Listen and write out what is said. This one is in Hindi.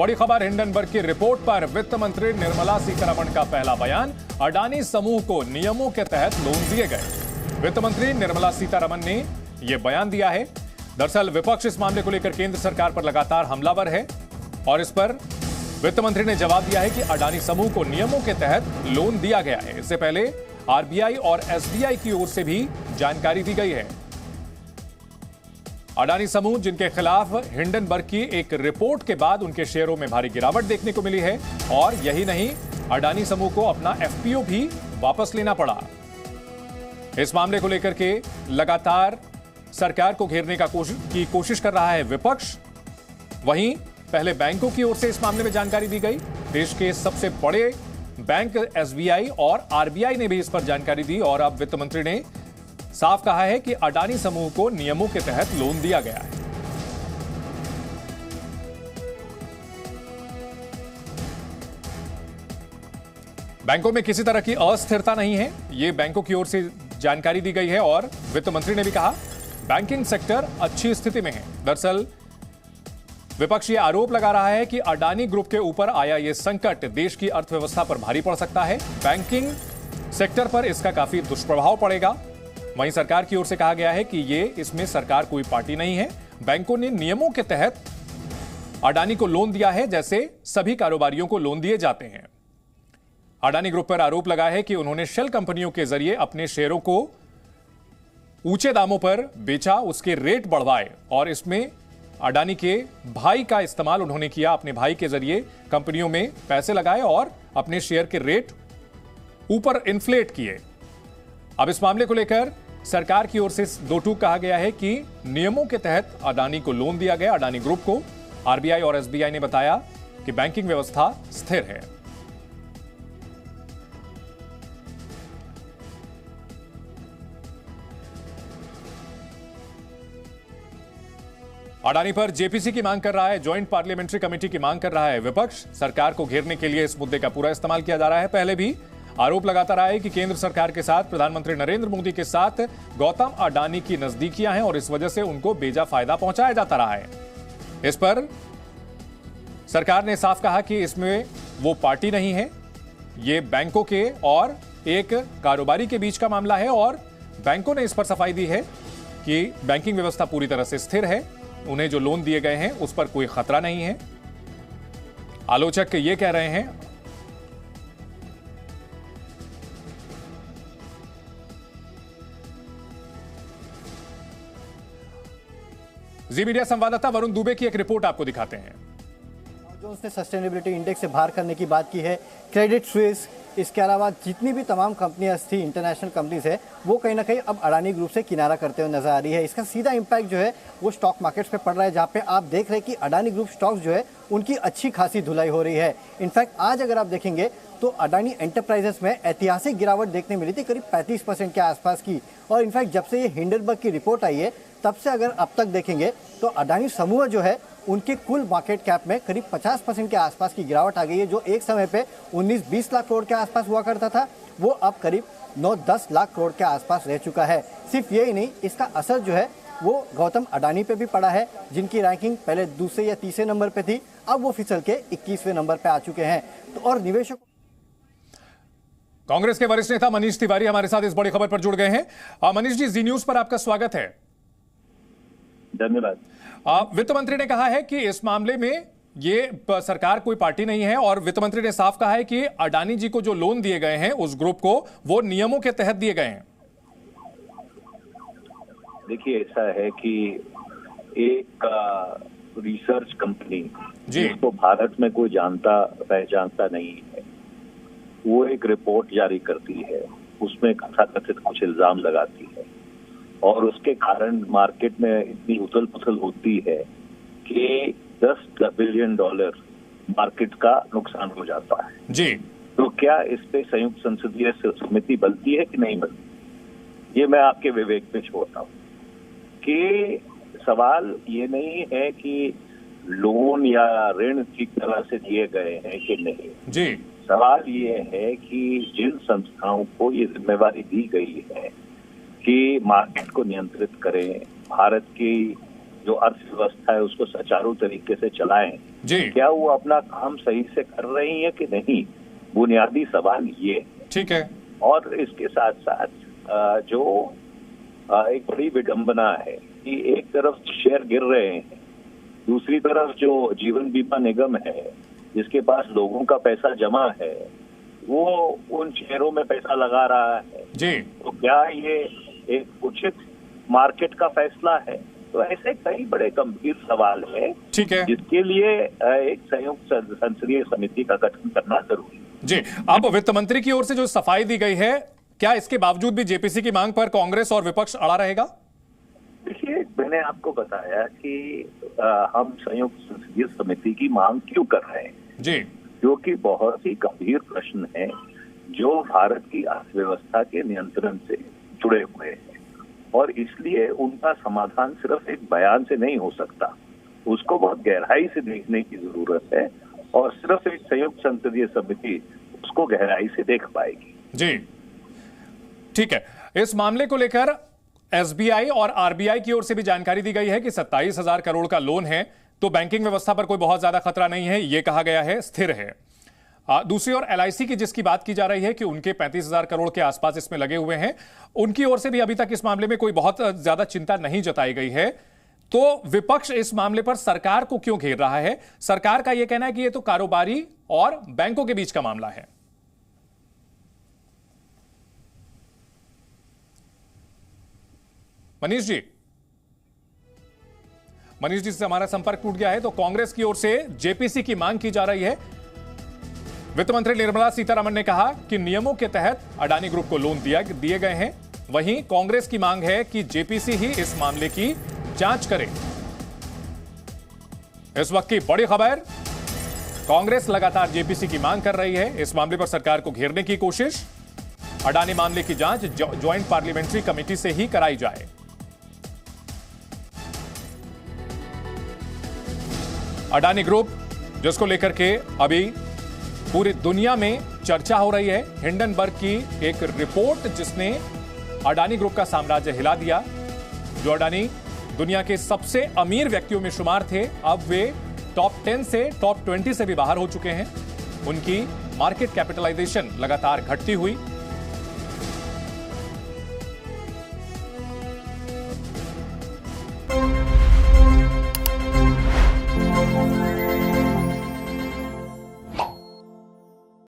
बड़ी खबर हिंडनबर्ग की रिपोर्ट पर वित्त मंत्री निर्मला सीतारमण का पहला बयान। अडानी समूह को नियमों के तहत लोन दिए गए। वित्त मंत्री निर्मला सीतारमण ने यह बयान दिया है। दरअसल विपक्ष इस मामले को लेकर केंद्र सरकार पर लगातार हमलावर है और इस पर वित्त मंत्री ने जवाब दिया है कि अडानी समूह को नियमों के तहत लोन दिया गया है। इससे पहले आरबीआई और एसबीआई की ओर से भी जानकारी दी गई है। अडानी समूह जिनके खिलाफ हिंडनबर्ग की एक रिपोर्ट के बाद उनके शेयरों में भारी गिरावट देखने को मिली है और यही नहीं, अडानी समूह को अपना एफपीओ भी वापस लेना पड़ा। इस मामले को लेकर के लगातार सरकार को घेरने की कोशिश कर रहा है विपक्ष। वहीं पहले बैंकों की ओर से इस मामले में जानकारी दी गई। देश के सबसे बड़े बैंक एसबीआई और आरबीआई ने भी इस पर जानकारी दी और अब वित्त मंत्री ने साफ कहा है कि अडानी समूह को नियमों के तहत लोन दिया गया है। बैंकों में किसी तरह की अस्थिरता नहीं है, यह बैंकों की ओर से जानकारी दी गई है और वित्त मंत्री ने भी कहा बैंकिंग सेक्टर अच्छी स्थिति में है। दरअसल विपक्ष ये आरोप लगा रहा है कि अडानी ग्रुप के ऊपर आया यह संकट देश की अर्थव्यवस्था पर भारी पड़ सकता है। बैंकिंग सेक्टर पर इसका काफी दुष्प्रभाव पड़ेगा। वहीं सरकार की ओर से कहा गया है कि इसमें सरकार कोई पार्टी नहीं है। बैंकों ने नियमों के तहत अडानी को लोन दिया है, जैसे सभी कारोबारियों को लोन दिए जाते हैं। अडानी ग्रुप पर आरोप लगा है कि उन्होंने शेल कंपनियों के जरिए अपने शेयरों को ऊंचे दामों पर बेचा, उसके रेट बढ़वाए और इसमें अडानी के भाई का इस्तेमाल उन्होंने किया। अपने भाई के जरिए कंपनियों में पैसे लगाए और अपने शेयर के रेट ऊपर इन्फ्लेट किए। अब इस मामले को लेकर सरकार की ओर से दो टूक कहा गया है कि नियमों के तहत अडानी को लोन दिया गया। अडानी ग्रुप को आरबीआई और एसबीआई ने बताया कि बैंकिंग व्यवस्था स्थिर है। अडानी पर जेपीसी की मांग कर रहा है, ज्वाइंट पार्लियामेंट्री कमेटी की मांग कर रहा है विपक्ष। सरकार को घेरने के लिए इस मुद्दे का पूरा इस्तेमाल किया जा रहा है। पहले भी आरोप लगाता रहा है कि केंद्र सरकार के साथ, प्रधानमंत्री नरेंद्र मोदी के साथ गौतम अडानी की नजदीकियां हैं और इस वजह से उनको बेजा फायदा पहुंचाया जाता रहा है। इस पर सरकार ने साफ कहा कि इसमें वो पार्टी नहीं है, ये बैंकों के और एक कारोबारी के बीच का मामला है और बैंकों ने इस पर सफाई दी है कि बैंकिंग व्यवस्था पूरी तरह से स्थिर है। उन्हें जो लोन दिए गए हैं उस पर कोई खतरा नहीं है। आलोचक ये कह रहे हैं। जी मीडिया संवाददाता वरुण दुबे की एक रिपोर्ट आपको दिखाते हैं। जो उसने सस्टेनेबिलिटी इंडेक्स से बाहर करने की बात की है, क्रेडिट स्विस, इसके अलावा जितनी भी तमाम कंपनियां थी, इंटरनेशनल कंपनीज है, वो कहीं ना कहीं अब अडानी ग्रुप से किनारा करते हुए नजर आ रही है। इसका सीधा इंपैक्ट जो है वो स्टॉक मार्केट्स पे पड़ रहा है, जहाँ पे आप देख रहे हैं कि अडानी ग्रुप स्टॉक्स जो है उनकी अच्छी खासी धुलाई हो रही है। इनफैक्ट आज अगर आप देखेंगे तो अडानी एंटरप्राइजेस में ऐतिहासिक गिरावट देखने मिली थी, करीब 35% के आसपास की। और इनफैक्ट जब से ये हिंडनबर्ग की रिपोर्ट आई है तब से अगर अब तक देखेंगे तो अडानी समूह जो है उनके कुल मार्केट कैप में करीब 50% के आसपास की गिरावट आ गई है। जो एक समय पे 19-20 लाख करोड़ के आसपास हुआ करता था, वो अब करीब 9-10 लाख करोड़ के आसपास रह चुका है। सिर्फ यही नहीं, इसका असर जो है वो गौतम अडानी पे भी पड़ा है, जिनकी रैंकिंग पहले दूसरे या तीसरे नंबर पे थी, अब वो फिसल के 21वें नंबर पे आ चुके हैं। तो और निवेशक कांग्रेस के वरिष्ठ नेता मनीष तिवारी हमारे साथ इस बड़ी खबर पर जुड़ गए हैं। मनीष जी, जी न्यूज पर आपका स्वागत है। धन्यवाद। वित्त मंत्री ने कहा है कि इस मामले में ये सरकार कोई पार्टी नहीं है और वित्त मंत्री ने साफ कहा है कि अडानी जी को जो लोन दिए गए हैं उस ग्रुप को, वो नियमों के तहत दिए गए हैं। देखिए, ऐसा है कि एक रिसर्च कंपनी जिसको भारत में कोई जानता पहचानता नहीं है, वो एक रिपोर्ट जारी करती है, उसमें कथित कुछ इल्जाम लगाती है और उसके कारण मार्केट में इतनी उथल पुथल होती है कि $10 बिलियन मार्केट का नुकसान हो जाता है जी। तो क्या इस पे संयुक्त संसदीय समिति बनती है कि नहीं बनती, ये मैं आपके विवेक पे छोड़ता हूँ। कि सवाल ये नहीं है कि लोन या ऋण ठीक तरह से दिए गए हैं कि नहीं जी, सवाल ये है कि जिन संस्थाओं को ये जिम्मेवारी दी गई है कि मार्केट को नियंत्रित करें, भारत की जो अर्थव्यवस्था है उसको सुचारू तरीके से चलाएं, जी क्या वो अपना काम सही से कर रही है कि नहीं, बुनियादी सवाल ये। ठीक है। और इसके साथ साथ जो एक बड़ी विडंबना है कि एक तरफ शेयर गिर रहे हैं, दूसरी तरफ जो जीवन बीमा निगम है जिसके पास लोगों का पैसा जमा है वो उन शेयरों में पैसा लगा रहा है जी। तो क्या ये एक उचित मार्केट का फैसला है? तो ऐसे कई बड़े गंभीर सवाल है, ठीक है, जिसके लिए एक संयुक्त संसदीय समिति का गठन करना जरूरी है। जी। अब वित्त मंत्री की ओर से जो सफाई दी गई है, क्या इसके बावजूद भी जेपीसी की मांग पर कांग्रेस और विपक्ष अड़ा रहेगा? देखिए, मैंने आपको बताया कि हम संयुक्त संसदीय समिति की मांग क्यों कर रहे हैं जी, क्योंकि बहुत ही गंभीर प्रश्न है जो भारत की अर्थव्यवस्था के नियंत्रण से जुड़े हुए हैं और इसलिए उनका समाधान सिर्फ एक बयान से नहीं हो सकता, उसको बहुत गहराई से देखने की जरूरत है और सिर्फ एक संयुक्त संसदीय समिति उसको गहराई से देख पाएगी। जी, ठीक है। इस मामले को लेकर एसबीआई और आरबीआई की ओर से भी जानकारी दी गई है कि 27,000 करोड़ का लोन है तो बैंकिंग व्यवस्था पर कोई बहुत ज्यादा खतरा नहीं है, यह कहा गया है, स्थिर है। दूसरी ओर एलआईसी की जिसकी बात की जा रही है कि उनके 35,000 करोड़ के आसपास इसमें लगे हुए हैं, उनकी ओर से भी अभी तक इस मामले में कोई बहुत ज्यादा चिंता नहीं जताई गई है। तो विपक्ष इस मामले पर सरकार को क्यों घेर रहा है? सरकार का यह कहना है कि यह तो कारोबारी और बैंकों के बीच का मामला है। मनीष जी से हमारा संपर्क टूट गया है। तो कांग्रेस की ओर से जेपीसी की मांग की जा रही है। वित्त मंत्री निर्मला सीतारमण ने कहा कि नियमों के तहत अडानी ग्रुप को लोन दिए गए हैं। वहीं कांग्रेस की मांग है कि जेपीसी ही इस मामले की जांच करे। इस वक्त की बड़ी खबर, कांग्रेस लगातार जेपीसी की मांग कर रही है। इस मामले पर सरकार को घेरने की कोशिश। अडानी मामले की जांच ज्वाइंट पार्लियामेंट्री कमेटी से ही कराई जाए। अडानी ग्रुप जिसको लेकर के अभी पूरी दुनिया में चर्चा हो रही है। हिंडनबर्ग की एक रिपोर्ट जिसने अडानी ग्रुप का साम्राज्य हिला दिया। जो अडानी दुनिया के सबसे अमीर व्यक्तियों में शुमार थे, अब वे टॉप 10 से टॉप 20 से भी बाहर हो चुके हैं। उनकी मार्केट कैपिटलाइजेशन लगातार घटती हुई